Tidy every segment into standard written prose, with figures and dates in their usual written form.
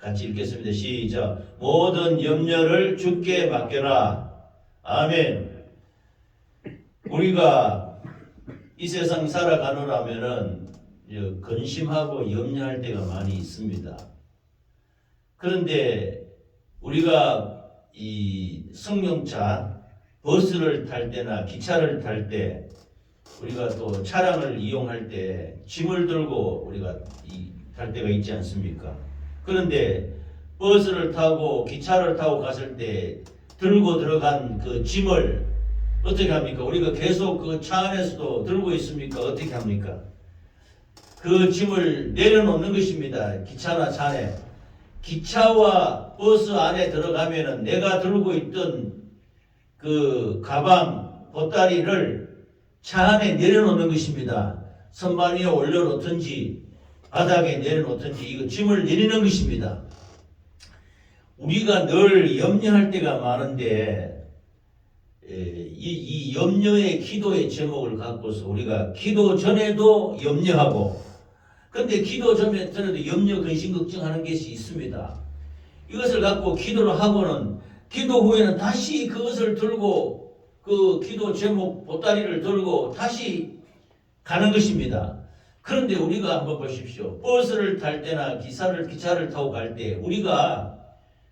같이 읽겠습니다. 시작. 모든 염려를 주께 맡겨라. 아멘. 우리가 이 세상 살아가느라면은 근심하고 염려할 때가 많이 있습니다. 그런데 우리가 이 승용차, 버스를 탈 때나 기차를 탈 때, 우리가 또 차량을 이용할 때 짐을 들고 우리가 탈 때가 있지 않습니까? 그런데 버스를 타고 기차를 타고 갔을 때 들고 들어간 그 짐을 어떻게 합니까? 우리가 계속 그 차 안에서도 들고 있습니까? 어떻게 합니까? 그 짐을 내려놓는 것입니다. 기차나 차 안에. 기차와 버스 안에 들어가면은 내가 들고 있던 그 가방, 보따리를 차 안에 내려놓는 것입니다. 선반 위에 올려놓든지 바닥에 내려놓든지 이거 짐을 내리는 것입니다. 우리가 늘 염려할 때가 많은데 이 염려의 기도의 제목을 갖고서 우리가 기도 전에도 염려하고, 근데 기도 전에도 염려, 근심, 걱정하는 것이 있습니다. 이것을 갖고 기도를 하고는 기도 후에는 다시 그것을 들고 그 기도 제목 보따리를 들고 다시 가는 것입니다. 그런데 우리가 한번 보십시오. 버스를 탈 때나 기차를 타고 갈 때 우리가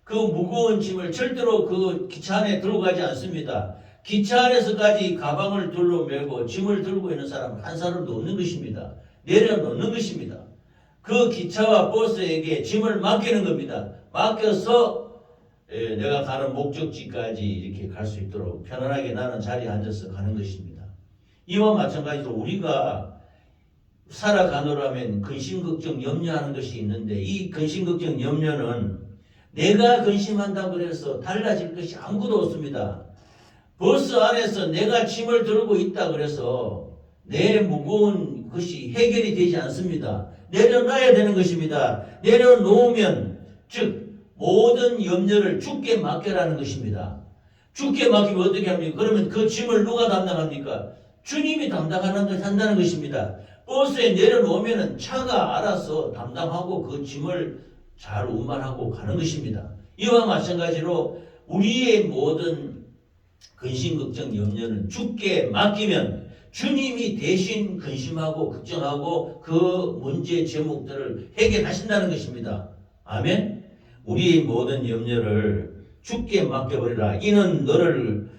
그 무거운 짐을 절대로 그 기차 안에 들어가지 않습니다. 기차 안에서까지 가방을 둘러매고 짐을 들고 있는 사람 한 사람도 없는 것입니다. 내려놓는 것입니다. 그 기차와 버스에게 짐을 맡기는 겁니다. 맡겨서 내가 가는 목적지까지 이렇게 갈 수 있도록 편안하게 나는 자리에 앉아서 가는 것입니다. 이와 마찬가지로 우리가 살아가노라면 근심, 걱정, 염려하는 것이 있는데 이 근심, 걱정, 염려는 내가 근심한다고 해서 달라질 것이 아무것도 없습니다. 버스 안에서 내가 짐을 들고 있다 그래서 내 무거운 것이 해결이 되지 않습니다. 내려놔야 되는 것입니다. 내려놓으면 즉 모든 염려를 주께 맡겨라는 것입니다. 주께 맡기면 어떻게 합니까? 그러면 그 짐을 누가 담당합니까? 주님이 한다는 것입니다. 버스에 내려놓으면 차가 알아서 담당하고 그 짐을 잘 운반하고 가는 것입니다. 이와 마찬가지로 우리의 모든 근심, 걱정, 염려는 주께 맡기면 주님이 대신 근심하고 걱정하고 그 문제 제목들을 해결하신다는 것입니다. 아멘. 우리의 모든 염려를 주께 맡겨버리라. 이는 너를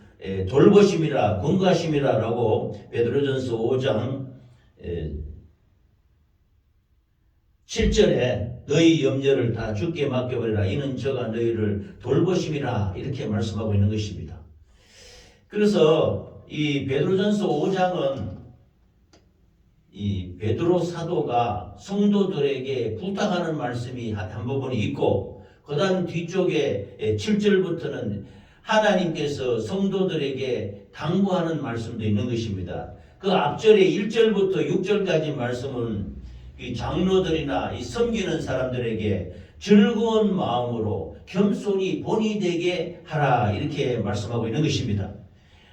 돌보심이라 권고하심이라 라고 베드로전서 5장 7절에 너희 염려를 다 주께 맡겨버리라. 이는 저가 너희를 돌보심이라 이렇게 말씀하고 있는 것입니다. 그래서 이 베드로전서 5장은 이 베드로 사도가 성도들에게 부탁하는 말씀이 한 부분이 있고, 그 다음 뒤쪽에 7절부터는 하나님께서 성도들에게 당부하는 말씀도 있는 것입니다. 그 앞절에 1절부터 6절까지 말씀은 이 장로들이나 이 섬기는 사람들에게 즐거운 마음으로 겸손히 본이 되게 하라 이렇게 말씀하고 있는 것입니다.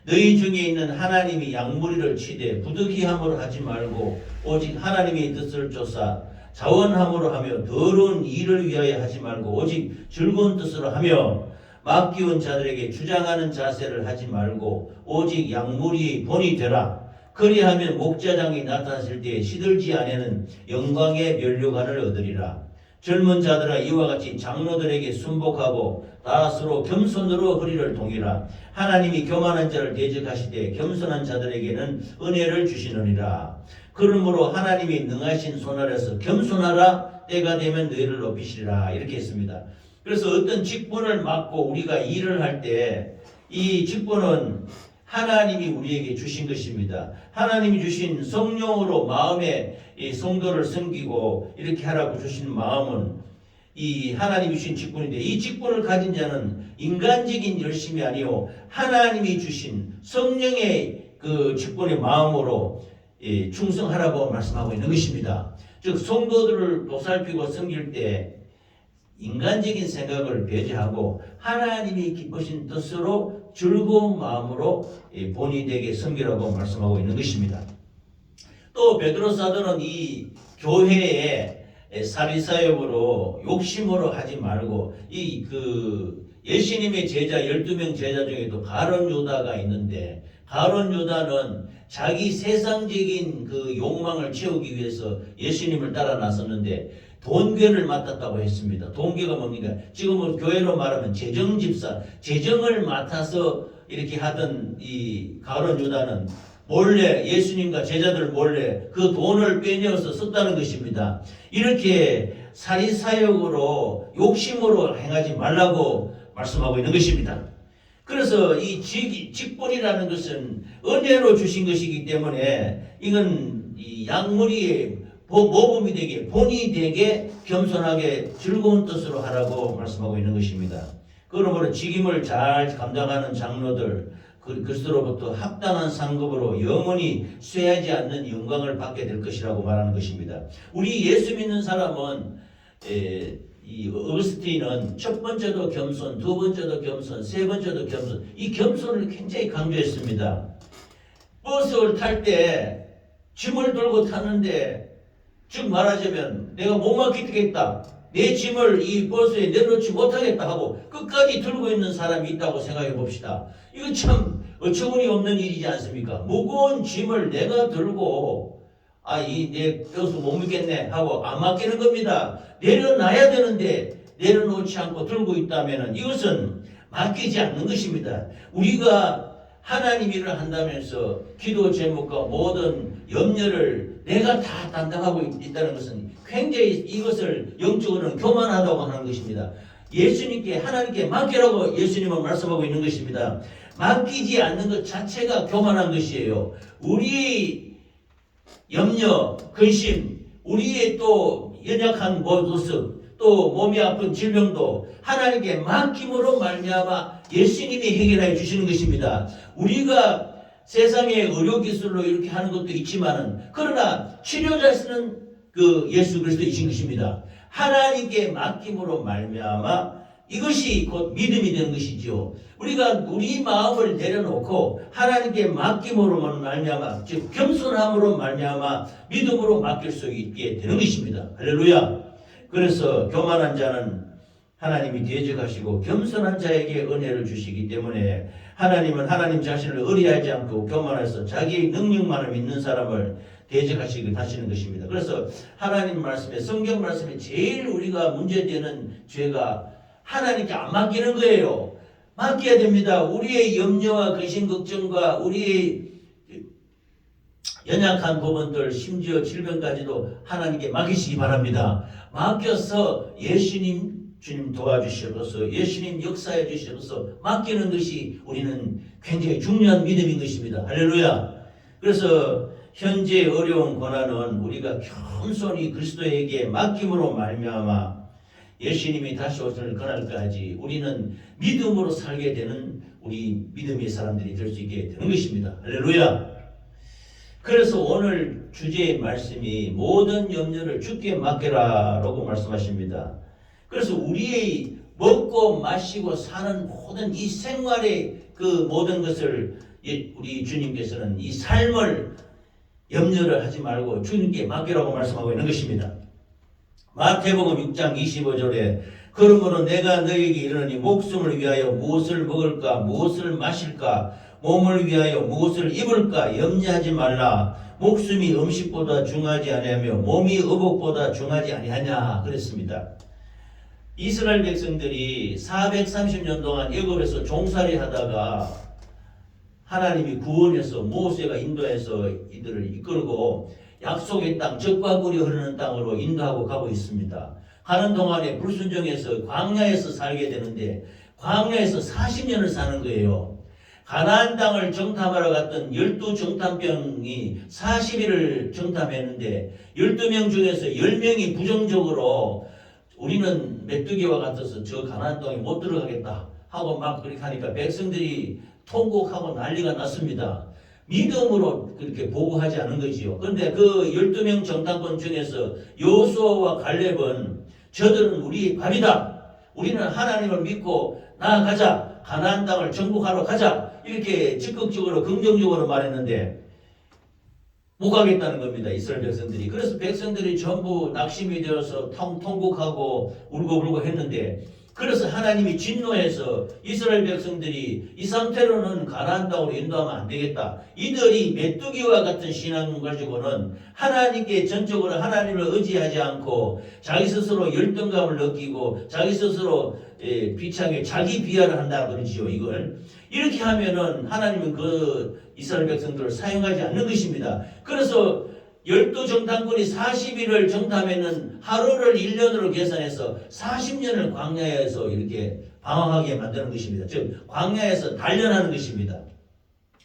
너희 중에 있는 하나님이 양무리를 치되 부득이함으로 하지 말고 오직 하나님의 뜻을 쫓아 자원함으로 하며 더러운 일을 위하여 하지 말고 오직 즐거운 뜻으로 하며 맡기운 자들에게 주장하는 자세를 하지 말고 오직 양무리의 본이 되라. 그리하면 목자장이 나타났을 때에 시들지 아니하는 영광의 면류관을 얻으리라. 젊은 자들아 이와 같이 장로들에게 순복하고 다 서로 겸손으로 허리를 동이라. 하나님이 교만한 자를 대적하시되 겸손한 자들에게는 은혜를 주시느니라. 그러므로 하나님이 능하신 손 아래서 겸손하라. 때가 되면 너희를 높이시리라. 이렇게 했습니다. 그래서 어떤 직분을 맡고 우리가 일을 할 때 이 직분은 하나님이 우리에게 주신 것입니다. 하나님이 주신 성령으로 마음에 이 성도를 섬기고 이렇게 하라고 주신 마음은 이 하나님이 주신 직분인데, 이 직분을 가진 자는 인간적인 열심이 아니요 하나님이 주신 성령의 그 직분의 마음으로 충성하라고 말씀하고 있는 것입니다. 즉 성도들을 보살피고 섬길 때 인간적인 생각을 배제하고 하나님이 기쁘신 뜻으로 즐거운 마음으로 본이 되게 섬기라고 말씀하고 있는 것입니다. 또 베드로 사도는 이 교회에 사리사욕으로 욕심으로 하지 말고 예수님의 제자 12명 제자 중에도 가룟 유다가 있는데 가룟 유다는 자기 세상적인 그 욕망을 채우기 위해서 예수님을 따라 나섰는데 돈괴를 맡았다고 했습니다. 돈괴가 뭡니까? 지금은 교회로 말하면 재정집사, 재정을 맡아서 이렇게 하던 이 가룟 유다는 몰래 예수님과 제자들 몰래 그 돈을 빼내어서 썼다는 것입니다. 이렇게 사리사욕으로 욕심으로 행하지 말라고 말씀하고 있는 것입니다. 그래서 이 직분이라는 것은 은혜로 주신 것이기 때문에 이건 이 양무리의 모범이 되게 본이 되게 겸손하게 즐거운 뜻으로 하라고 말씀하고 있는 것입니다. 그러므로 직임을 잘 감당하는 장로들 그리스도로부터 합당한 상급으로 영원히 쇠하지 않는 영광을 받게 될 것이라고 말하는 것입니다. 우리 예수 믿는 사람은 이 어거스틴은 첫 번째도 겸손, 두 번째도 겸손, 세 번째도 겸손, 이 겸손을 굉장히 강조했습니다. 버스를 탈 때 짐을 들고 탔는데 즉 말하자면 내가 못 맡기겠다, 내 짐을 이 버스에 내놓지 못하겠다 하고 끝까지 들고 있는 사람이 있다고 생각해 봅시다. 이거 참 어처구니 없는 일이지 않습니까? 무거운 짐을 내가 들고 내 버스 못 믿겠네 하고 안 맡기는 겁니다. 내려놔야 되는데 내려놓지 않고 들고 있다면 이것은 맡기지 않는 것입니다. 우리가 하나님 일을 한다면서 기도 제목과 모든 염려를 내가 다 담당하고 있다는 것은 굉장히 이것을 영적으로는 교만하다고 하는 것입니다. 예수님께 하나님께 맡기라고 예수님은 말씀하고 있는 것입니다. 맡기지 않는 것 자체가 교만한 것이에요. 우리 염려, 근심, 우리의 또 연약한 모습, 또 몸이 아픈 질병도 하나님께 맡김으로 말미암아 예수님이 해결해 주시는 것입니다. 우리가 세상의 의료기술로 이렇게 하는 것도 있지만은 그러나 치료자는 그 예수 그리스도이신 것입니다. 하나님께 맡김으로 말미암아 이것이 곧 믿음이 되는 것이죠. 우리가 우리 마음을 내려놓고 하나님께 맡김으로 말미암아 즉 겸손함으로 말미암아 믿음으로 맡길 수 있게 되는 것입니다. 할렐루야. 그래서 교만한 자는 하나님이 대적하시고 겸손한 자에게 은혜를 주시기 때문에 하나님은 하나님 자신을 의리하지 않고 교만해서 자기의 능력만을 믿는 사람을 대적하시게 하시는 것입니다. 그래서 하나님 말씀에 성경 말씀에 제일 우리가 문제되는 죄가 하나님께 안 맡기는 거예요. 맡겨야 됩니다. 우리의 염려와 근심 걱정과 우리의 연약한 부분들 심지어 질병까지도 하나님께 맡기시기 바랍니다. 맡겨서 주님 도와주시옵소서, 예수님 역사해 주시옵소서 맡기는 것이 우리는 굉장히 중요한 믿음인 것입니다. 할렐루야. 그래서 현재 어려운 고난은 우리가 겸손히 그리스도에게 맡김으로 말미암아 예수님이 다시 오실 그날까지 우리는 믿음으로 살게 되는 우리 믿음의 사람들이 될 수 있게 되는 것입니다. 할렐루야. 그래서 오늘 주제의 말씀이 모든 염려를 주께 맡겨라라고 말씀하십니다. 그래서 우리의 먹고 마시고 사는 모든 이 생활의 그 모든 것을 우리 주님께서는 이 삶을 염려를 하지 말고 주님께 맡기라고 말씀하고 있는 것입니다. 마태복음 6장 25절에 그러므로 내가 너희에게 이르노니 목숨을 위하여 무엇을 먹을까 무엇을 마실까 몸을 위하여 무엇을 입을까 염려하지 말라. 목숨이 음식보다 중하지 아니하며 몸이 의복보다 중하지 아니하냐 그랬습니다. 이스라엘 백성들이 430년 동안 애굽에서 종살이 하다가 하나님이 구원해서 모세가 인도해서 이들을 이끌고 약속의 땅 적과 꿀이 흐르는 땅으로 인도하고 가고 있습니다. 가는 동안에 불순종해서 광야에서 살게 되는데 광야에서 40년을 사는 거예요. 가나안 땅을 정탐하러 갔던 12정탐병이 40일을 정탐했는데 12명 중에서 10명이 부정적으로 우리는 메뚜기와 같아서 저 가나안 땅에 못 들어가겠다 하고 막 그렇게 하니까 백성들이 통곡하고 난리가 났습니다. 믿음으로 그렇게 보고하지 않은 거지요. 그런데 그 12명 정탐꾼 중에서 여호수아와 갈렙은 저들은 우리의 밥이다. 우리는 하나님을 믿고 나아가자. 가나안 땅을 정복하러 가자. 이렇게 적극적으로 긍정적으로 말했는데 못 가겠다는 겁니다. 이스라엘 백성들이. 그래서 백성들이 전부 낙심이 되어서 통곡하고 울고불고 했는데, 그래서 하나님이 진노해서 이스라엘 백성들이 이 상태로는 가나안 땅으로 인도하면 안 되겠다. 이들이 메뚜기와 같은 신앙 가지고는 하나님께 전적으로 하나님을 의지하지 않고 자기 스스로 열등감을 느끼고 자기 스스로 비참하게 자기 비하를 한다 그러지요. 이걸 이렇게 하면은 하나님은 그 이스라엘 백성들을 사용하지 않는 것입니다. 그래서 12정탐꾼이 40일을 정탐하면은 하루를 1년으로 계산해서 40년을 광야에서 이렇게 방황하게 만드는 것입니다. 즉 광야에서 단련하는 것입니다.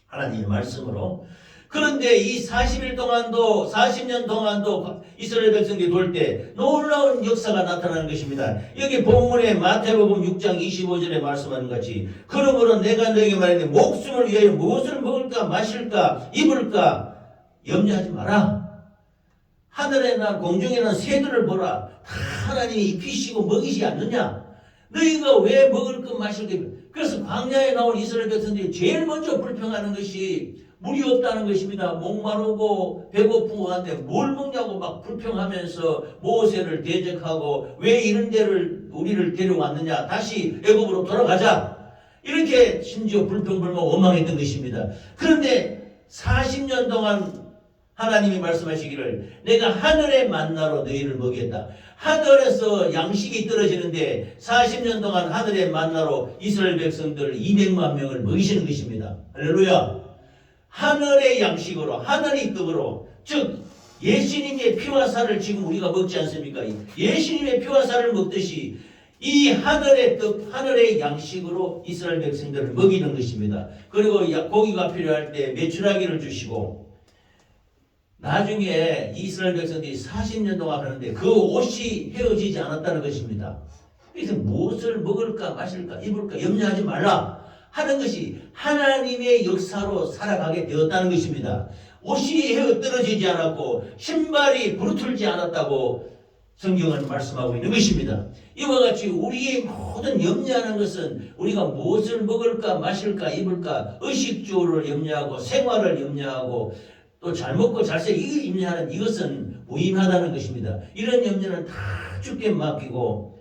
하나님의 말씀으로. 그런데 이 40일 동안도 40년 동안도 이스라엘 백성들이 돌 때 놀라운 역사가 나타나는 것입니다. 여기 본문에 마태복음 6장 25절에 말씀하는 같이, 그러므로 내가 너에게 말하니 목숨을 위하여 무엇을 먹을까 마실까 입을까 염려하지 마라. 하늘에나 공중에나 새들을 보라. 다 하나님이 입히시고 먹이시지 않느냐. 너희가 왜 먹을 것 마실 것. 그래서 광야에 나온 이스라엘 백성들이 제일 먼저 불평하는 것이 물이 없다는 것입니다. 목마르고 배고프고 한데 뭘 먹냐고 막 불평하면서 모세를 대적하고 왜 이런 데를 우리를 데려왔느냐. 다시 애굽으로 돌아가자. 이렇게 심지어 불평불만 원망했던 것입니다. 그런데 40년 동안 하나님이 말씀하시기를 내가 하늘의 만나로 너희를 먹이겠다. 하늘에서 양식이 떨어지는데 40년 동안 하늘의 만나로 이스라엘 백성들 200만 명을 먹이시는 것입니다. 할렐루야. 하늘의 양식으로, 하늘의 떡으로, 즉 예수님의 피와 살을 지금 우리가 먹지 않습니까? 예수님의 피와 살을 먹듯이 이 하늘의 떡, 하늘의 양식으로 이스라엘 백성들을 먹이는 것입니다. 그리고 고기가 필요할 때 메추라기를 주시고, 나중에 이스라엘 백성들이 40년 동안 하는데 그 옷이 헤어지지 않았다는 것입니다. 그래서 무엇을 먹을까 마실까 입을까 염려하지 말라 하는 것이 하나님의 역사로 살아가게 되었다는 것입니다. 옷이 헤어 떨어지지 않았고 신발이 부르틀지 않았다고 성경은 말씀하고 있는 것입니다. 이와 같이 우리의 모든 염려하는 것은 우리가 무엇을 먹을까 마실까 입을까 의식주를 염려하고 생활을 염려하고 또 잘 먹고 잘 살고 이걸 염려하는 이것은 무의미하다는 것입니다. 이런 염려는 다 주께 맡기고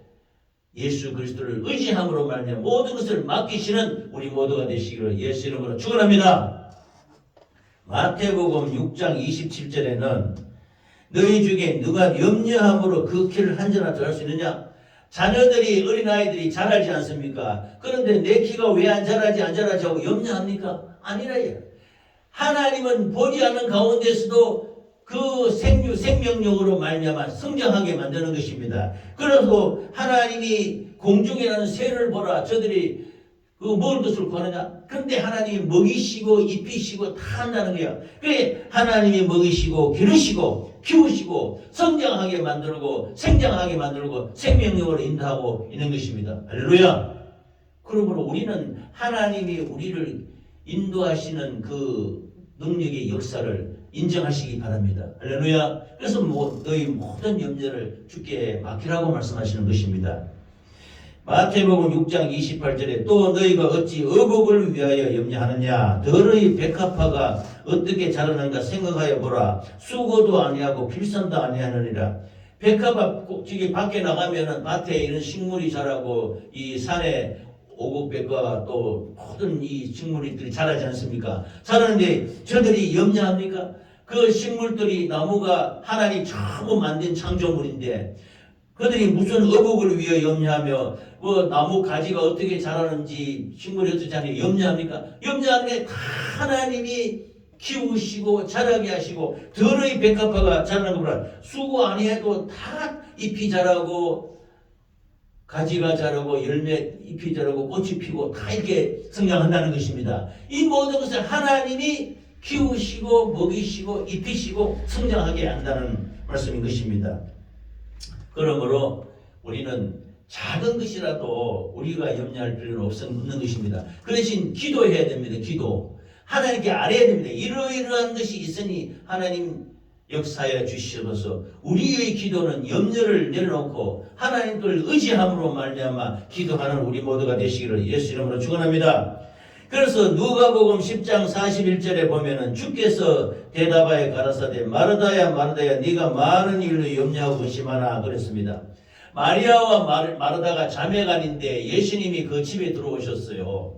예수 그리스도를 의지함으로 말미암아 모든 것을 맡기시는 우리 모두가 되시기를 예수 이름으로 축원합니다. 마태복음 6장 27절에는 너희 중에 누가 염려함으로 그 키를 한 자나 더 할 수 있느냐? 자녀들이 어린아이들이 자라지 않습니까? 그런데 내 키가 왜 안 자라지 하고 염려합니까? 아니라 하나님은 보지 않는 가운데서도 그 생명력으로 말미암아 성장하게 만드는 것입니다. 그래서 하나님이 공중에 나는 새를 보라. 저들이 그 먹을 것을 구하느냐? 그런데 하나님이 먹이시고 입히시고 다 한다는 거야. 그래 하나님이 먹이시고 기르시고 키우시고 성장하게 만들고 생장하게 만들고 생명력으로 인도하고 있는 것입니다. 할렐루야. 그러므로 우리는 하나님이 우리를 인도하시는 그 능력의 역사를 인정하시기 바랍니다. 할렐루야. 그래서 너희 모든 염려를 주께 맡기라고 말씀하시는 것입니다. 마태복음 6장 28절에 또 너희가 어찌 어복을 위하여 염려하느냐? 들의 백합화가 어떻게 자라는가 생각하여 보라. 수고도 아니하고 필선도 아니하느니라. 백합화 저기 밖에 나가면은 밭에 이런 식물이 자라고 이 산에 오곡백과 또 모든 이 식물들이 자라지 않습니까? 자라는데 저들이 염려합니까? 그 식물들이 나무가 하나님 처음 만든 창조물인데 그들이 무슨 어복을 위해 염려하며 나무 가지가 어떻게 자라는지 식물이 어떻게 자라는지 염려합니까? 염려하는 게 다 하나님이 키우시고 자라게 하시고 들의 백합화가 자라는 것보다 수고 아니해도 다 잎이 자라고 가지가 자라고 열매 잎이 자라고 꽃이 피고 다 이렇게 성장한다는 것입니다. 이 모든 것을 하나님이 키우시고 먹이시고 입히시고 성장하게 한다는 말씀인 것입니다. 그러므로 우리는 작은 것이라도 우리가 염려할 필요는 없는 것입니다. 그 대신 기도해야 됩니다. 기도. 하나님께 아뢰야 됩니다. 이러이러한 것이 있으니 하나님 역사해 주시옵소서. 우리의 기도는 염려를 내려놓고 하나님을 의지함으로 말미암아 기도하는 우리 모두가 되시기를 예수 이름으로 축원합니다. 그래서 누가복음 10장 41절에 보면은 주께서 대답하여 가라사대 마르다야 마르다야 네가 많은 일로 염려하고 의심하나 그랬습니다. 마리아와 마르다가 자매간인데 예수님이 그 집에 들어오셨어요.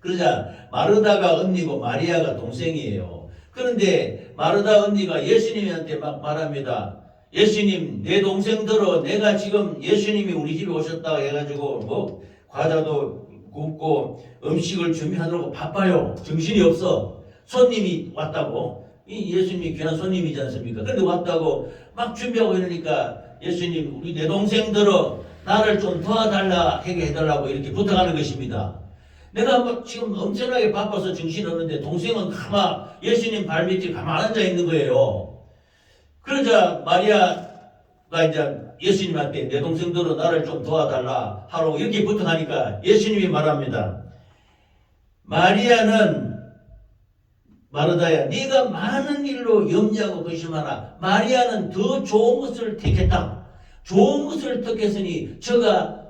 그러자 마르다가 언니고 마리아가 동생이에요. 그런데 마르다 언니가 예수님한테 막 말합니다. 예수님, 내 동생들어 내가 지금 예수님이 우리 집에 오셨다고 해가지고 뭐 과자도 굽고 음식을 준비하느라고 바빠요. 정신이 없어. 손님이 왔다고. 이 예수님이 귀한 손님이지 않습니까? 그런데 왔다고 막 준비하고 이러니까 예수님, 우리 내 동생들어 나를 좀 도와달라 하게 해달라고 이렇게 부탁하는 것입니다. 내가 뭐 지금 엄청나게 바빠서 정신없는데 동생은 가만 예수님 발밑에 가만 앉아 있는 거예요. 그러자 마리아가 이제 예수님한테 내 동생들은 나를 좀 도와달라 하라고 이렇게 부탁하니까 예수님이 말합니다. 마리아는 마르다야 네가 많은 일로 염려하고 의심하나 마리아는 더 좋은 것을 택했다. 좋은 것을 택했으니 저가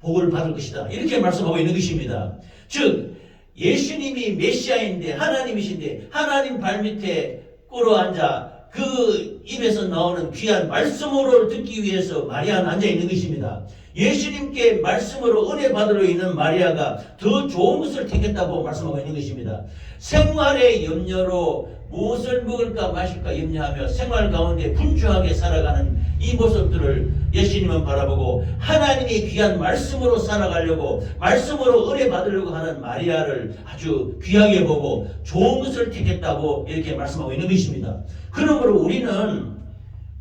복을 받을 것이다. 이렇게 말씀하고 있는 것입니다. 즉 예수님이 메시아인데 하나님이신데 하나님 발밑에 꿇어 앉아 그 입에서 나오는 귀한 말씀으로 듣기 위해서 마리아는 앉아 있는 것입니다. 예수님께 말씀으로 은혜 받으러 있는 마리아가 더 좋은 것을 택했다고 말씀하고 있는 것입니다. 생활의 염려로 무엇을 먹을까 마실까 염려하며 생활 가운데 분주하게 살아가는 이 모습들을 예수님은 바라보고 하나님의 귀한 말씀으로 살아가려고 말씀으로 은혜 받으려고 하는 마리아를 아주 귀하게 보고 좋은 것을 택했다고 이렇게 말씀하고 있는 것입니다. 그러므로 우리는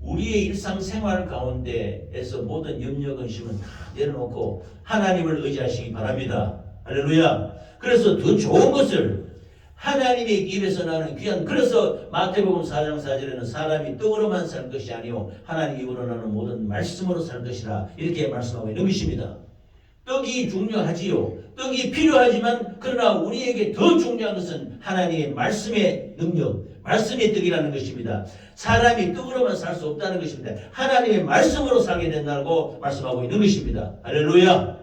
우리의 일상생활 가운데에서 모든 염려 근심은 다 내려놓고 하나님을 의지하시기 바랍니다. 할렐루야. 그래서 더 좋은 것을 하나님의 입에서 나오는 귀한, 그래서 마태복음 4장 4절에는 사람이 떡으로만 살 것이 아니요 하나님 입으로 나오는 모든 말씀으로 살 것이라 이렇게 말씀하고 있는 것입니다. 떡이 중요하지요. 떡이 필요하지만 그러나 우리에게 더 중요한 것은 하나님의 말씀의 능력, 말씀의 떡이라는 것입니다. 사람이 떡으로만 살 수 없다는 것입니다. 하나님의 말씀으로 살게 된다고 말씀하고 있는 것입니다. 할렐루야.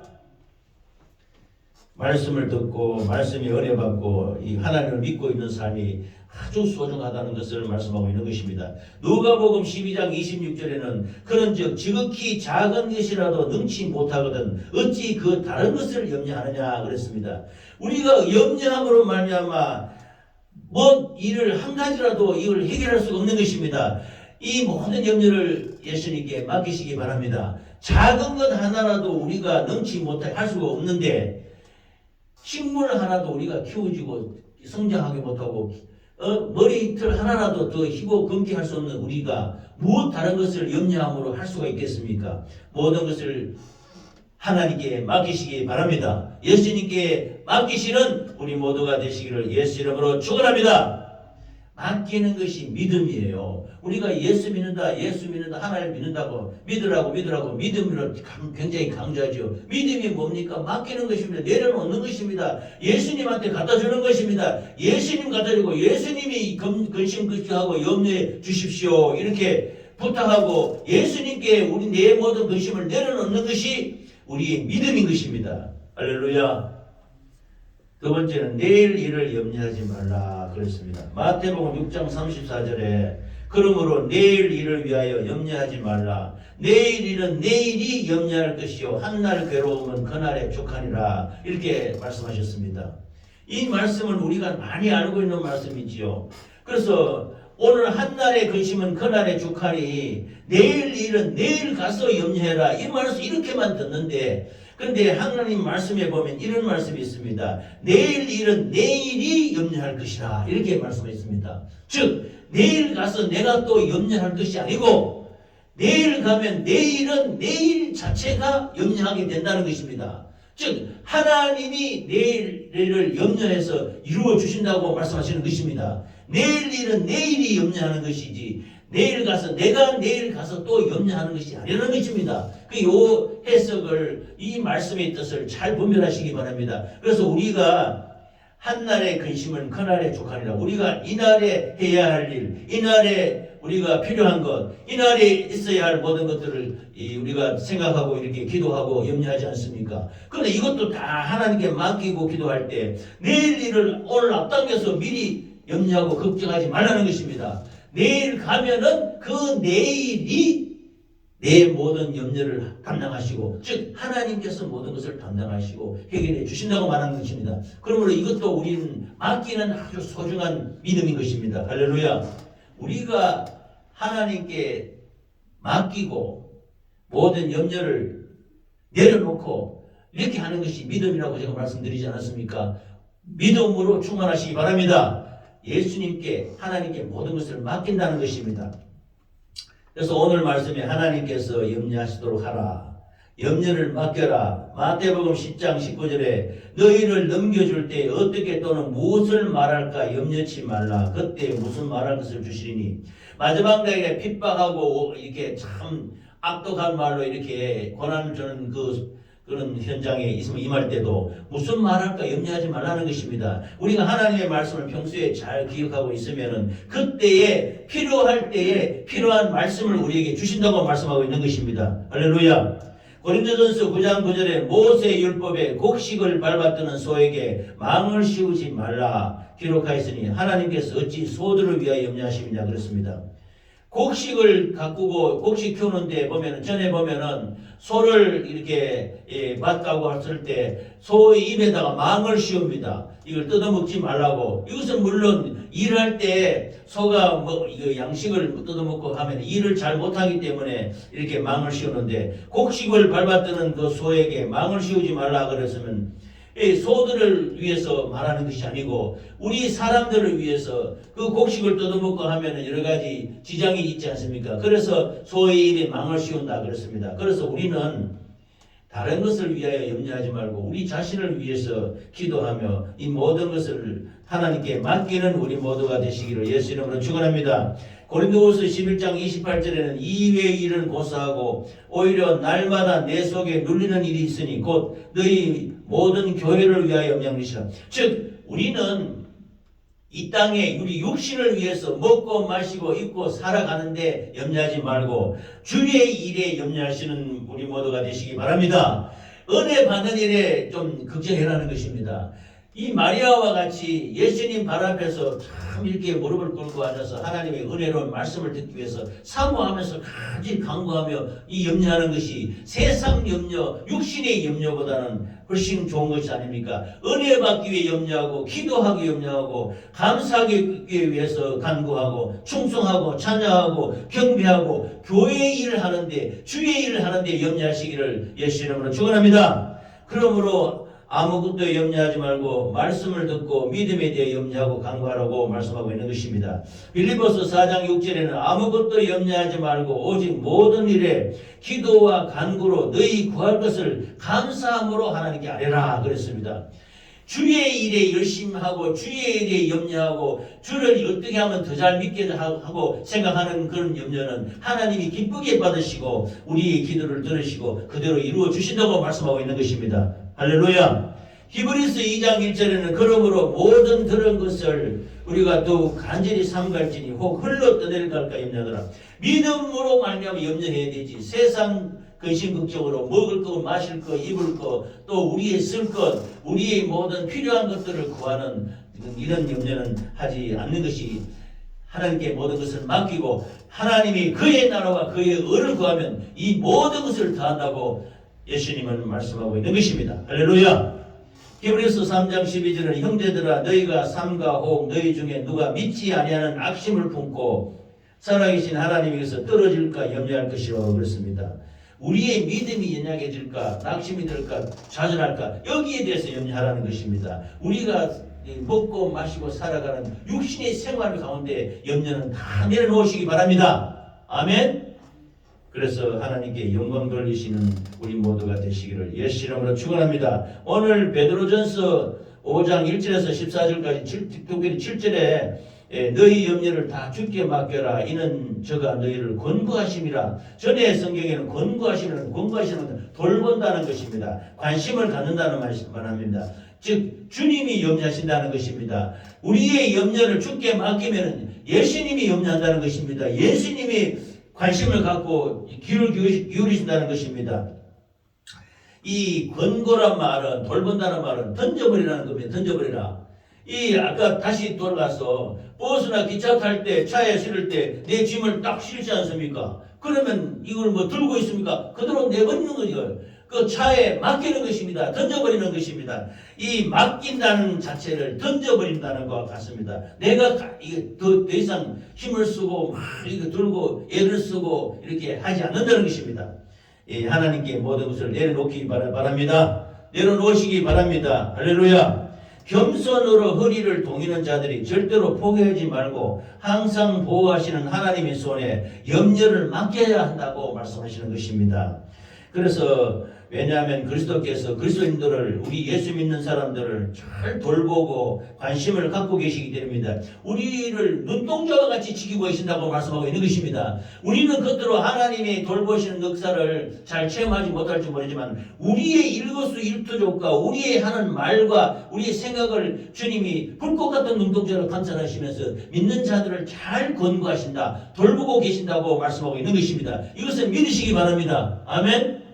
말씀을 듣고 말씀이 은혜 받고 이 하나님을 믿고 있는 삶이 아주 소중하다는 것을 말씀하고 있는 것입니다. 누가복음 12장 26절에는 그런즉 지극히 작은 것이라도 능치 못하거든 어찌 그 다른 것을 염려하느냐 그랬습니다. 우리가 염려함으로 말미암아 뭐 일을 한 가지라도 이걸 해결할 수가 없는 것입니다. 이 모든 염려를 예수님께 맡기시기 바랍니다. 작은 것 하나라도 우리가 능치 못하게 할 수가 없는데 식물 하나도 우리가 키워지고 성장하게 못하고 머리털 하나라도 더 희고 검게 할 수 없는 우리가 무엇 다른 것을 염려함으로 할 수가 있겠습니까? 모든 것을 하나님께 맡기시기 바랍니다. 예수님께 맡기시는 우리 모두가 되시기를 예수 이름으로 축원합니다. 맡기는 것이 믿음이에요. 우리가 예수 믿는다 하나님 믿는다고 믿으라고 믿음으로 굉장히 강조하죠. 믿음이 뭡니까? 맡기는 것입니다. 내려놓는 것입니다. 예수님한테 갖다 주는 것입니다. 예수님 갖다 주고 예수님이 근심 걱정하고 염려해 주십시오 이렇게 부탁하고 예수님께 우리 내 모든 근심을 내려놓는 것이 우리의 믿음인 것입니다. 할렐루야. 두 번째는 내일 일을 염려하지 말라 그랬습니다. 마태복음 6장 34절에 그러므로 내일 일을 위하여 염려하지 말라. 내일 일은 내일이 염려할 것이요 한날 괴로움은 그날에 족하니라 이렇게 말씀하셨습니다. 이 말씀은 우리가 많이 알고 있는 말씀이지요. 그래서 오늘 한날의 근심은 그날에 족하니 내일 일은 내일 가서 염려해라 이 말씀 이렇게만 듣는데 그런데 하나님 말씀에 보면 이런 말씀이 있습니다. 내일 일은 내일이 염려할 것이라 이렇게 말씀했습니다. 즉 내일 가서 내가 또 염려할 것이 아니고 내일 가면 내일은 내일 자체가 염려하게 된다는 것입니다. 즉 하나님이 내일을 염려해서 이루어 주신다고 말씀하시는 것입니다. 내일 일은 내일이 염려하는 것이지 내일 가서 내가 내일 가서 또 염려하는 것이 아니라는 것입니다. 그 해석을 이 말씀의 뜻을 잘 분별하시기 바랍니다. 그래서 우리가 한날의 근심은 그날에 족하리라. 우리가 이날에 해야 할 일, 이날에 우리가 필요한 것, 이날에 있어야 할 모든 것들을 우리가 생각하고 이렇게 기도하고 염려하지 않습니까? 그런데 이것도 다 하나님께 맡기고 기도할 때 내일 일을 오늘 앞당겨서 미리 염려하고 걱정하지 말라는 것입니다. 내일 가면은 그 내일이 내 모든 염려를 담당하시고, 즉 하나님께서 모든 것을 담당하시고 해결해 주신다고 말하는 것입니다. 그러므로 이것도 우리는 맡기는 아주 소중한 믿음인 것입니다. 할렐루야. 우리가 하나님께 맡기고 모든 염려를 내려놓고 이렇게 하는 것이 믿음이라고 제가 말씀드리지 않았습니까? 믿음으로 충만하시기 바랍니다. 예수님께 하나님께 모든 것을 맡긴다는 것입니다. 그래서 오늘 말씀에 하나님께서 염려하시도록 하라, 염려를 맡겨라. 마태복음 10장 19절에 너희를 넘겨줄 때 어떻게 또는 무엇을 말할까 염려치 말라. 그때 무슨 말할 것을 주시리니. 마지막 날에 핍박하고 이렇게 참 악독한 말로 이렇게 고난을 주는 그런 현장에 있으면 임할 때도 무슨 말할까 염려하지 말라는 것입니다. 우리가 하나님의 말씀을 평소에 잘 기억하고 있으면은 그때에 필요할 때에 필요한 말씀을 우리에게 주신다고 말씀하고 있는 것입니다. 할렐루야. 고린도전서 9장 9절에 모세 율법에 곡식을 밟아뜨는 소에게 망을 씌우지 말라 기록하였으니 하나님께서 어찌 소들을 위하여 염려하시느냐 그랬습니다. 곡식을 가꾸고 곡식 키우는데 보면은 전에 보면은 소를 이렇게 밭가고 했을 때 소의 입에다가 망을 씌웁니다. 이걸 뜯어먹지 말라고. 이것은 물론 일할 때 소가 이거 양식을 뜯어먹고 하면 일을 잘 못하기 때문에 이렇게 망을 씌우는데, 곡식을 밟아뜨는 그 소에게 망을 씌우지 말라 그랬으면 소들을 위해서 말하는 것이 아니고 우리 사람들을 위해서 그 곡식을 뜯어먹고 하면 여러 가지 지장이 있지 않습니까? 그래서 소의 입에 망을 씌운다 그랬습니다. 그래서 우리는 다른 것을 위하여 염려하지 말고 우리 자신을 위해서 기도하며 이 모든 것을 하나님께 맡기는 우리 모두가 되시기를 예수 이름으로 축원합니다. 고린도후서 11장 28절에는 이외의 일은 고사하고 오히려 날마다 내 속에 눌리는 일이 있으니 곧 너희 모든 교회를 위하여 염려하시라. 즉 우리는 이 땅에 우리 육신을 위해서 먹고 마시고 입고 살아가는데 염려하지 말고 주의 일에 염려하시는 우리 모두가 되시기 바랍니다. 은혜 받는 일에 좀 걱정해라는 것입니다. 이 마리아와 같이 예수님 발 앞에서 참 이렇게 무릎을 꿇고 앉아서 하나님의 은혜로운 말씀을 듣기 위해서 사모하면서 간절히 간구하며 이 염려하는 것이 세상 염려, 육신의 염려보다는 훨씬 좋은 것이 아닙니까? 은혜 받기 위해 염려하고 기도하기 염려하고 감사하기 위해서 간구하고 충성하고 찬양하고 경배하고 교회 일을 하는데 주의 일을 하는데 염려하시기를 예수 이름으로 축원합니다. 그러므로 아무것도 염려하지 말고 말씀을 듣고 믿음에 대해 염려하고 간구하라고 말씀하고 있는 것입니다. 빌립보서 4장 6절에는 아무것도 염려하지 말고 오직 모든 일에 기도와 간구로 너희 구할 것을 감사함으로 하나님께 아뢰라 그랬습니다. 주의 일에 열심히 하고 주의 일에 염려하고 주를 어떻게 하면 더 잘 믿게 하고 생각하는 그런 염려는 하나님이 기쁘게 받으시고 우리의 기도를 들으시고 그대로 이루어 주신다고 말씀하고 있는 것입니다. 할렐루야. 히브리서 2장 1절에는 그러므로 모든 들은 것을 우리가 더욱 간절히 삼갈지니 혹 흘러 떠내려갈까 염려하더라. 믿음으로 말미암아 염려해야 되지. 세상 근심걱정으로 먹을 거, 마실 거, 입을 거, 또 우리의 쓸 것, 우리의 모든 필요한 것들을 구하는 이런 염려는 하지 않는 것이 하나님께 모든 것을 맡기고 하나님이 그의 나라와 그의 의를 구하면 이 모든 것을 다한다고 예수님은 말씀하고 있는 것입니다. 할렐루야. 히브리서 3장 12절은 형제들아 너희가 삼가 혹 너희 중에 누가 믿지 아니하는 악심을 품고 살아계신 하나님에게서 떨어질까 염려할 것이라고 그랬습니다. 우리의 믿음이 연약해질까 낙심이 들까 좌절할까 여기에 대해서 염려하라는 것입니다. 우리가 먹고 마시고 살아가는 육신의 생활 가운데 염려는 다 내려놓으시기 바랍니다. 아멘. 그래서 하나님께 영광 돌리시는 우리 모두가 되시기를 예수 이름으로 축원합니다. 오늘 베드로전서 5장 1절에서 14절까지 특별히 7절에 너희 염려를 다 주께 맡겨라. 이는 저가 너희를 권고하심이라. 전에 성경에는 권고하시는 돌본다는 것입니다. 관심을 갖는다는 말합니다. 즉 주님이 염려하신다는 것입니다. 우리의 염려를 주께 맡기면 예수님이 염려한다는 것입니다. 예수님이 관심을 갖고 귀를 기울이신다는 것입니다. 이 권고란 말은, 돌본다는 말은 던져버리라는 겁니다. 던져버리라. 이 아까 다시 돌아가서 버스나 기차 탈 때, 차에 실을 때 내 짐을 딱 실지 않습니까? 그러면 이걸 뭐 들고 있습니까? 그대로 내버리는 거죠. 그 차에 맡기는 것입니다. 던져버리는 것입니다. 이 맡긴다는 자체를 던져버린다는 것과 같습니다. 내가 이게 더 이상 힘을 쓰고 막 이거 들고 애를 쓰고 이렇게 하지 않는다는 것입니다. 예, 하나님께 모든 것을 내려놓기 바랍니다. 내려놓으시기 바랍니다. 할렐루야. 겸손으로 허리를 동이는 자들이 절대로 포기하지 말고 항상 보호하시는 하나님의 손에 염려를 맡겨야 한다고 말씀하시는 것입니다. 그래서 왜냐하면 그리스도께서 그리스도인들을, 우리 예수 믿는 사람들을 잘 돌보고 관심을 갖고 계시기 때문입니다. 우리를 눈동자와 같이 지키고 계신다고 말씀하고 있는 것입니다. 우리는 겉으로 하나님이 돌보시는 역사를 잘 체험하지 못할지 모르지만 우리의 일거수일투족과 우리의 하는 말과 우리의 생각을 주님이 불꽃 같은 눈동자로 감찰하시면서 믿는 자들을 잘 권고하신다, 돌보고 계신다고 말씀하고 있는 것입니다. 이것을 믿으시기 바랍니다. 아멘.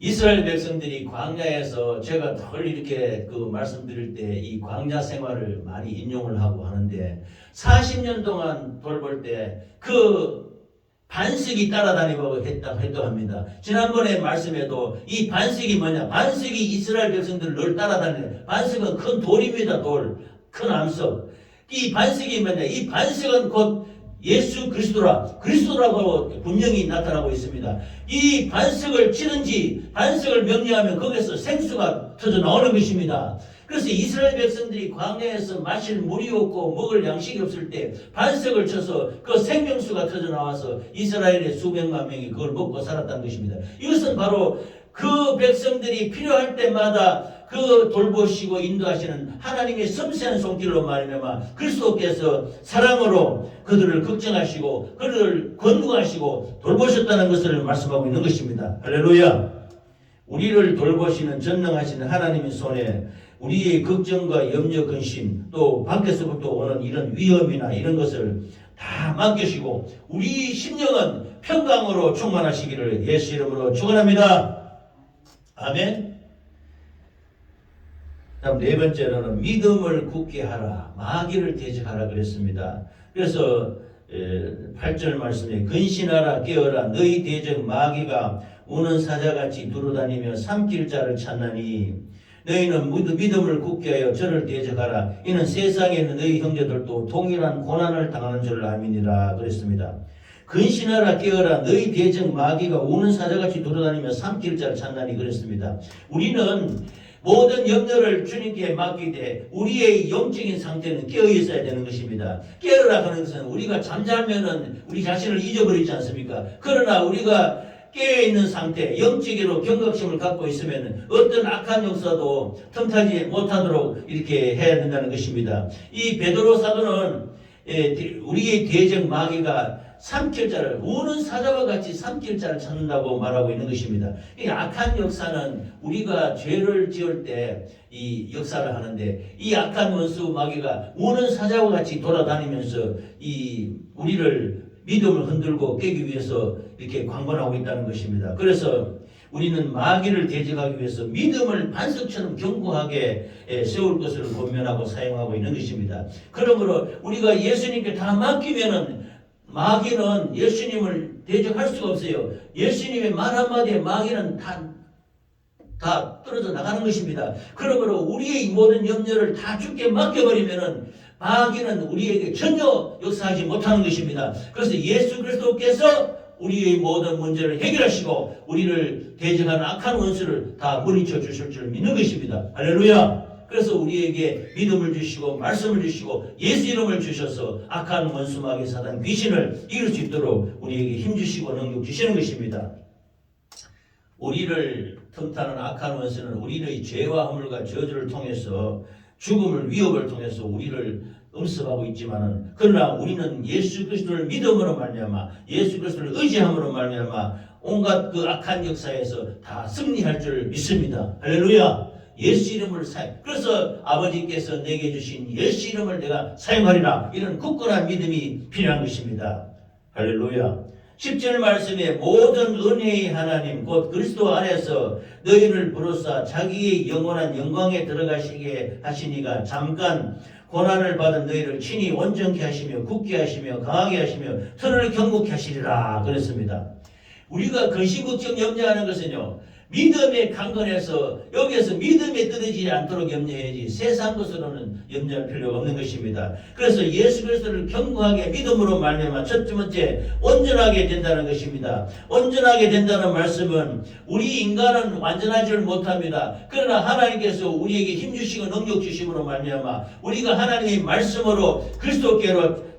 이스라엘 백성들이 광야에서, 제가 늘 이렇게 말씀드릴 때 이 광야 생활을 많이 인용을 하고 하는데 40년 동안 돌볼 때 그 반석이 따라다니고 했다고 합니다. 지난번에 말씀에도 이 반석이 뭐냐? 반석이 이스라엘 백성들을 늘 따라다니는, 반석은 큰 돌입니다. 돌, 큰 암석. 이 반석이 뭐냐? 이 반석은 곧 예수 그리스도라고 분명히 나타나고 있습니다. 이 반석을 치는지, 반석을 명령하면 거기에서 생수가 터져 나오는 것입니다. 그래서 이스라엘 백성들이 광야에서 마실 물이 없고 먹을 양식이 없을 때 반석을 쳐서 그 생명수가 터져 나와서 이스라엘의 수백만 명이 그걸 먹고 살았다는 것입니다. 이것은 바로 그 백성들이 필요할 때마다 그 돌보시고 인도하시는 하나님의 섬세한 손길로 말미암아 그리스도께서 사랑으로 그들을 걱정하시고 그들을 권고하시고 돌보셨다는 것을 말씀하고 있는 것입니다. 할렐루야. 우리를 돌보시는 전능하시는 하나님의 손에 우리의 걱정과 염려, 근심, 또 밖에서부터 오는 이런 위험이나 이런 것을 다 맡기시고 우리 심령은 평강으로 충만하시기를 예수 이름으로 축원합니다. 아멘. 다음 네 번째로는 믿음을 굳게 하라, 마귀를 대적하라 그랬습니다. 그래서 8절 말씀에 근신하라 깨어라 너희 대적 마귀가 우는 사자같이 두루다니며 삼킬 자를 찾나니 너희는 믿음을 굳게 하여 저를 대적하라. 이는 세상에 있는 너희 형제들도 동일한 고난을 당하는 줄 알미니라 그랬습니다. 근신하라 깨어라 너희 대적 마귀가 우는 사자같이 두루다니며 삼킬 자를 찾나니 그랬습니다. 우리는 모든 염려를 주님께 맡기되 우리의 영적인 상태는 깨어 있어야 되는 것입니다. 깨어라 하는 것은 우리가 잠자면은 우리 자신을 잊어버리지 않습니까? 그러나 우리가 깨어있는 상태, 영적으로 경각심을 갖고 있으면 어떤 악한 역사도 틈타지 못하도록 이렇게 해야 된다는 것입니다. 이 베드로 사도는 우리의 대적 마귀가 삼킬자를, 우는 사자와 같이 삼킬자를 찾는다고 말하고 있는 것입니다. 이 악한 역사는 우리가 죄를 지을 때 이 역사를 하는데 이 악한 원수 마귀가 우는 사자와 같이 돌아다니면서 이 우리를 믿음을 흔들고 깨기 위해서 이렇게 광번하고 있다는 것입니다. 그래서 우리는 마귀를 대적하기 위해서 믿음을 반석처럼 견고하게 세울 것을 권면하고 사용하고 있는 것입니다. 그러므로 우리가 예수님께 다 맡기면은 마귀는 예수님을 대적할 수가 없어요. 예수님의 말 한마디에 마귀는 다 떨어져 나가는 것입니다. 그러므로 우리의 모든 염려를 다 주께 맡겨버리면은 마귀는 우리에게 전혀 역사하지 못하는 것입니다. 그래서 예수 그리스도께서 우리의 모든 문제를 해결하시고 우리를 대적하는 악한 원수를 다 물리쳐 주실 줄 믿는 것입니다. 할렐루야. 그래서 우리에게 믿음을 주시고 말씀을 주시고 예수 이름을 주셔서 악한 원수 마귀 사단 귀신을 이길 수 있도록 우리에게 힘 주시고 능력 주시는 것입니다. 우리를 틈타는 악한 원수는 우리의 죄와 허물과 저주를 통해서 죽음을 위협을 통해서 우리를 음습하고 있지만은 그러나 우리는 예수 그리스도를 믿음으로 말미암아 예수 그리스도를 의지함으로 말미암아 온갖 그 악한 역사에서 다 승리할 줄 믿습니다. 할렐루야. 예수 이름을 사용. 그래서 아버지께서 내게 주신 예수 이름을 내가 사용하리라. 이런 굳건한 믿음이 필요한 것입니다. 할렐루야. 10절 말씀에 모든 은혜의 하나님 곧 그리스도 안에서 너희를 부르사 자기의 영원한 영광에 들어가시게 하시니가 잠깐 고난을 받은 너희를 친히 온전케 하시며 굳게 하시며 강하게 하시며 선을 경고케 하시리라 그랬습니다. 우리가 근심 걱정 염려하는 것은요, 믿음에 강건해서 여기에서 믿음에 떨어지지 않도록 염려해야지 세상 것으로는 염려할 필요가 없는 것입니다. 그래서 예수 그리스도를 견고하게 믿음으로 말미암아 첫 번째 온전하게 된다는 것입니다. 온전하게 된다는 말씀은 우리 인간은 완전하지를 못합니다. 그러나 하나님께서 우리에게 힘 주시고 능력 주심으로 말미암아 우리가 하나님의 말씀으로 그리스도께로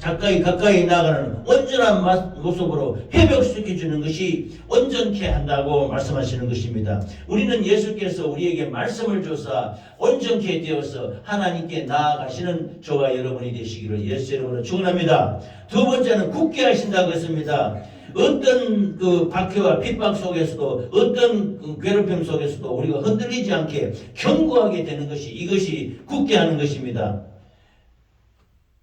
가까이 나가는 온전한 모습으로 회복시켜주는 것이 온전케 한다고 말씀하시는 것입니다. 우리는 예수께서 우리에게 말씀을 줘서 온전케 되어서 하나님께 나아가시는 저와 여러분이 되시기를 예수 이름으로 축원합니다. 두 번째는 굳게 하신다고 했습니다. 어떤 그 박해와 핍박 속에서도 어떤 그 괴롭힘 속에서도 우리가 흔들리지 않게 견고하게 되는 것이 이것이 굳게 하는 것입니다.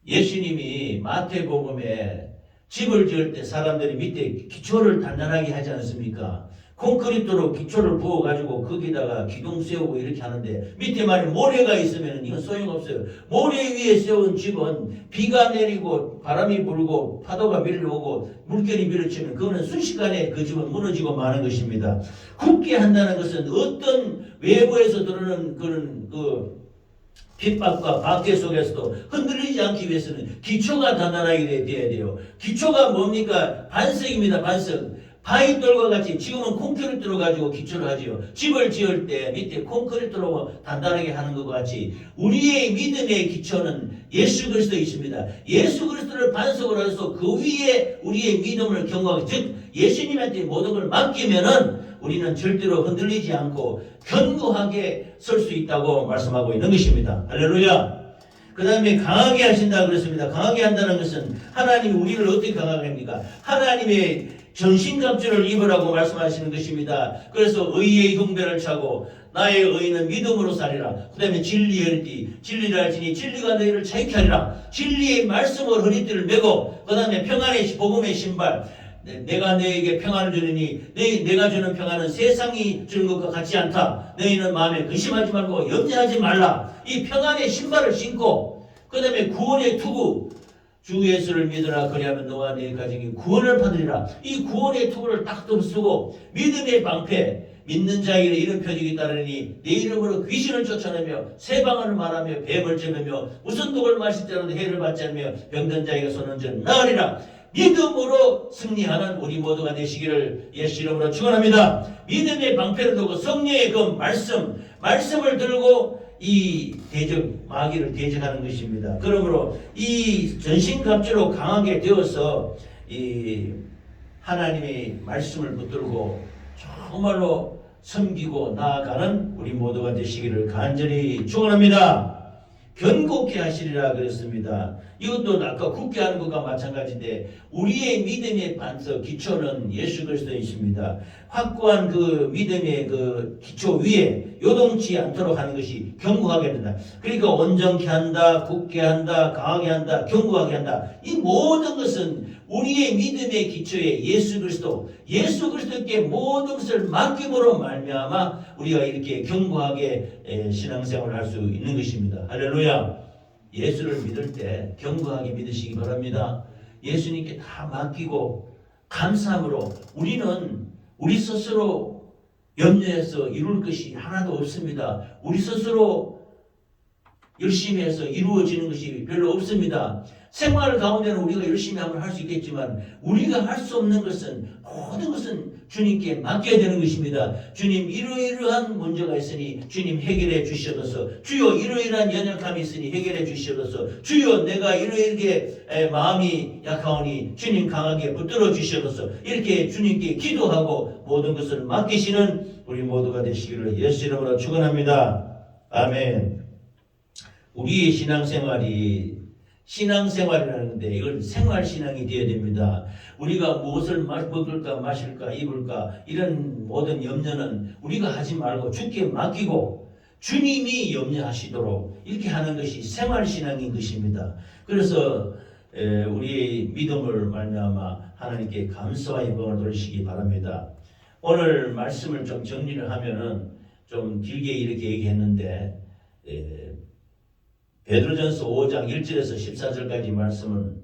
예수님이 마태복음에 집을 지을 때 사람들이 밑에 기초를 단단하게 하지 않습니까? 콘크리트로 기초를 부어가지고 거기다가 기둥 세우고 이렇게 하는데 밑에 만약 모래가 있으면 이건 소용없어요. 모래 위에 세운 집은 비가 내리고 바람이 불고 파도가 밀려오고 물결이 밀어치면 그거는 순식간에 그 집은 무너지고 마는 것입니다. 굳게 한다는 것은 어떤 외부에서 들어오는 그런 핍박과 박해 속에서도 흔들리지 않기 위해서는 기초가 단단하게 되어야 돼요. 기초가 뭡니까? 반석입니다. 반석. 바위돌과 같이 지금은 콘크리트로 가지고 기초를 하지요. 집을 지을 때 밑에 콘크리트로 단단하게 하는 것과 같이 우리의 믿음의 기초는 예수 그리스도에 있습니다. 예수 그리스도를 반석으로 해서 그 위에 우리의 믿음을 경고하고 즉 예수님한테 모든 걸 맡기면은 우리는 절대로 흔들리지 않고 견고하게 설 수 있다고 말씀하고 있는 것입니다. 할렐루야. 그 다음에 강하게 하신다 그랬습니다. 강하게 한다는 것은 하나님이 우리를 어떻게 강하게 합니까? 하나님의 전신갑주를 입으라고 말씀하시는 것입니다. 그래서 의의 흉배를 차고 나의 의는 믿음으로 살리라. 그 다음에 진리를 진리를 알지니 진리가 너희를 자유케 하리라. 진리의 말씀으로 허리띠를 메고 그 다음에 평안의 복음의 신발 내가 너에게 평안을 주느니 내가 주는 평안은 세상이 주는 것과 같지 않다. 너희는 마음에 근심하지 말고 염려하지 말라. 이 평안의 신발을 신고 그 다음에 구원의 투구 주 예수를 믿으라 그리하면 너와 네 가정이 구원을 받으리라. 이 구원의 투구를 딱 쓰고 믿음의 방패 믿는 자에게 이런 표적이 따르니 내 이름으로 귀신을 쫓아내며 새 방언을 말하며 뱀을 잡으며 무슨 독을 마실 때라도 해를 받지 않으며 병든 자에게 손은 전 나으리라. 믿음으로 승리하는 우리 모두가 되시기를 예수 이름으로 축원합니다. 믿음의 방패를 들고 성령의 그 말씀을 들고 이 마귀를 대적하는 것입니다. 그러므로 이 전신갑주로 강하게 되어서 이 하나님의 말씀을 붙들고 정말로 섬기고 나아가는 우리 모두가 되시기를 간절히 축원합니다. 견고케 하시리라 그랬습니다. 이것도 아까 굳게 하는 것과 마찬가지인데 우리의 믿음의 반석 기초는 예수 그리스도에 있습니다. 확고한 그 믿음의 그 기초 위에 요동치 않도록 하는 것이 견고하게 된다. 그러니까 온전케 한다, 굳게 한다, 강하게 한다, 견고하게 한다. 이 모든 것은 우리의 믿음의 기초에 예수 그리스도께 모든 것을 맡김으로 말미암아 우리가 이렇게 견고하게 신앙생활을 할 수 있는 것입니다. 할렐루야. 예수를 믿을 때 견고하게 믿으시기 바랍니다. 예수님께 다 맡기고 감사함으로 우리는 우리 스스로 염려해서 이룰 것이 하나도 없습니다. 우리 스스로 열심히 해서 이루어지는 것이 별로 없습니다. 생활 가운데는 우리가 열심히 하면 할 수 있겠지만 우리가 할 수 없는 것은 모든 것은 주님께 맡겨야 되는 것입니다. 주님 이러이러한 문제가 있으니 주님 해결해 주시옵소서. 주여 이러이러한 연약함이 있으니 해결해 주시옵소서. 주여 내가 이렇게 마음이 약하오니 주님 강하게 붙들어 주시옵소서. 이렇게 주님께 기도하고 모든 것을 맡기시는 우리 모두가 되시기를 예수 이름으로 축원합니다. 아멘. 우리의 신앙생활이라는데 이걸 생활신앙이 되어야 됩니다. 우리가 무엇을 먹을까 마실까 입을까 이런 모든 염려는 우리가 하지 말고 주께 맡기고 주님이 염려하시도록 이렇게 하는 것이 생활신앙인 것입니다. 그래서 우리의 믿음을 말미암아 하나님께 감사와 영광을 돌리시기 바랍니다. 오늘 말씀을 좀 정리를 하면은 좀 길게 이렇게 얘기했는데 베드로전서 5장 1절에서 14절까지 말씀은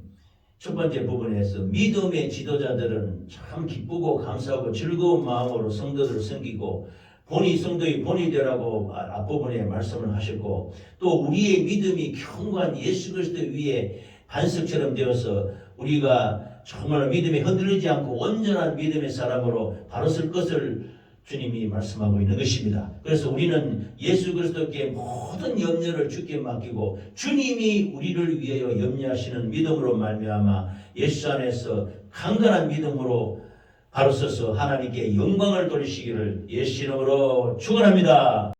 첫 번째 부분에서 믿음의 지도자들은 참 기쁘고 감사하고 즐거운 마음으로 성도들을 섬기고 본이 성도의 본이 되라고 앞부분에 말씀을 하셨고, 또 우리의 믿음이 견고한 예수 그리스도 위에 반석처럼 되어서 우리가 정말 믿음에 흔들리지 않고 온전한 믿음의 사람으로 바로 설 것을 주님이 말씀하고 있는 것입니다. 그래서 우리는 예수 그리스도께 모든 염려를 주께 맡기고 주님이 우리를 위하여 염려하시는 믿음으로 말미암아 예수 안에서 강건한 믿음으로 바로 서서 하나님께 영광을 돌리시기를 예수 이름으로 축원합니다.